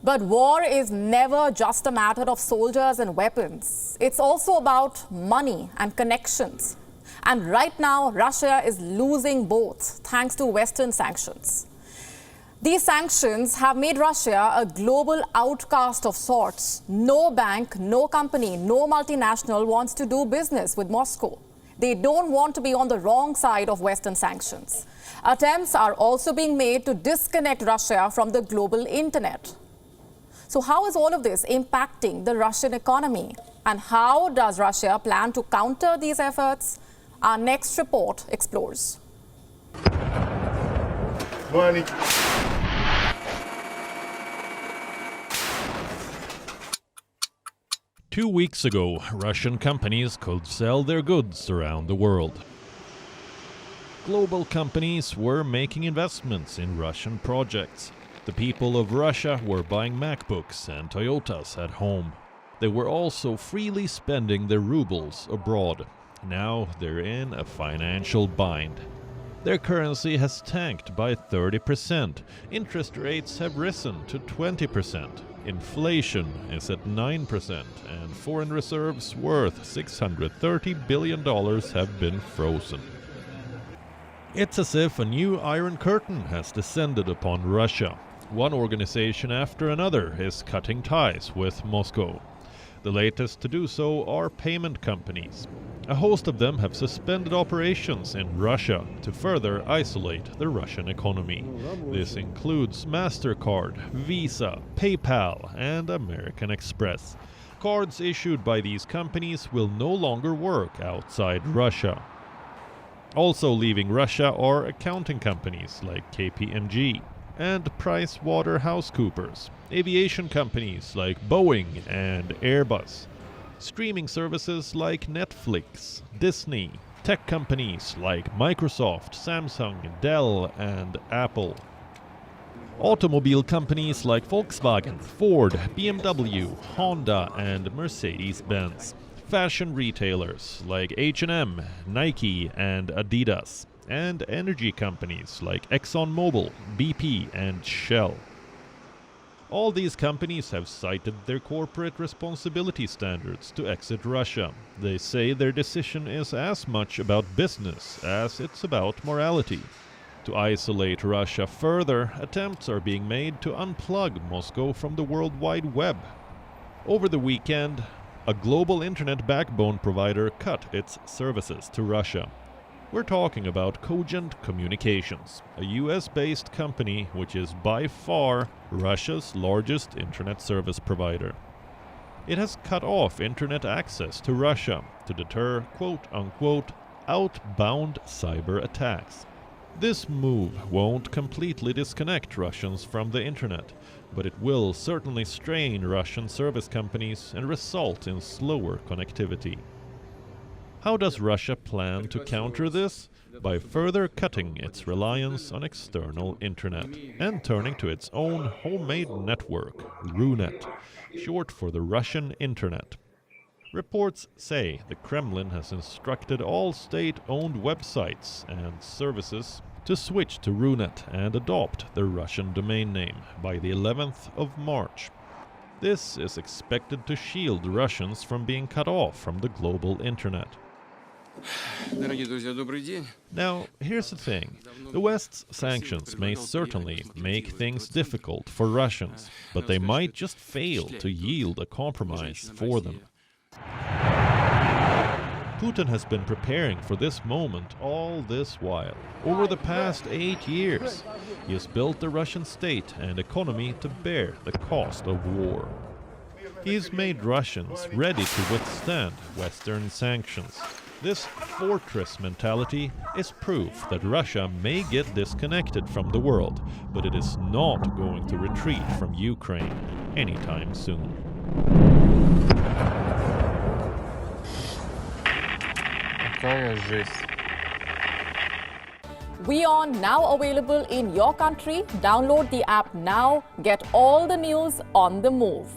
But war is never just a matter of soldiers and weapons. It's also about money and connections. And right now, Russia is losing both thanks to Western sanctions. These sanctions have made Russia a global outcast of sorts. No bank, no company, no multinational wants to do business with Moscow. They don't want to be on the wrong side of Western sanctions. Attempts are also being made to disconnect Russia from the global internet. So how is all of this impacting the Russian economy? And how does Russia plan to counter these efforts? Our next report explores. Morning. Two weeks ago, Russian companies could sell their goods around the world. Global companies were making investments in Russian projects. The people of Russia were buying MacBooks and Toyotas at home. They were also freely spending their rubles abroad. Now they're in a financial bind. Their currency has tanked by 30%. Interest rates have risen to 20%. Inflation is at 9%, and foreign reserves worth $630 billion have been frozen. It's as if a new Iron Curtain has descended upon Russia. One organization after another is cutting ties with Moscow. The latest to do so are payment companies. A host of them have suspended operations in Russia to further isolate the Russian economy. This includes MasterCard, Visa, PayPal, and American Express. Cards issued by these companies will no longer work outside Russia. Also leaving Russia are accounting companies like KPMG and PricewaterhouseCoopers, aviation companies like Boeing and Airbus, streaming services like Netflix, Disney, tech companies like Microsoft, Samsung, Dell, and Apple. Automobile companies like Volkswagen, Ford, BMW, Honda, and Mercedes-Benz. Fashion retailers like H&M, Nike, and Adidas. And energy companies like ExxonMobil, BP, and Shell. All these companies have cited their corporate responsibility standards to exit Russia. They say their decision is as much about business as it's about morality. To isolate Russia further, attempts are being made to unplug Moscow from the World Wide Web. Over the weekend, a global internet backbone provider cut its services to Russia. We're talking about Cogent Communications, a US-based company which is by far Russia's largest internet service provider. It has cut off internet access to Russia to deter quote-unquote outbound cyber attacks. This move won't completely disconnect Russians from the internet, but it will certainly strain Russian service companies and result in slower connectivity. How does Russia plan to counter this? By further cutting its reliance on external internet and turning to its own homemade network, RUNET, short for the Russian internet. Reports say the Kremlin has instructed all state-owned websites and services to switch to RUNET and adopt the Russian domain name by the 11th of March. This is expected to shield Russians from being cut off from the global internet. Now, here's the thing. The West's sanctions may certainly make things difficult for Russians, but they might just fail to yield a compromise for them. Putin has been preparing for this moment all this while. Over the past 8 years, he has built the Russian state and economy to bear the cost of war. He's made Russians ready to withstand Western sanctions. This fortress mentality is proof that Russia may get disconnected from the world, but it is not going to retreat from Ukraine anytime soon. WION now available in your country. Download the app now. Get all the news on the move.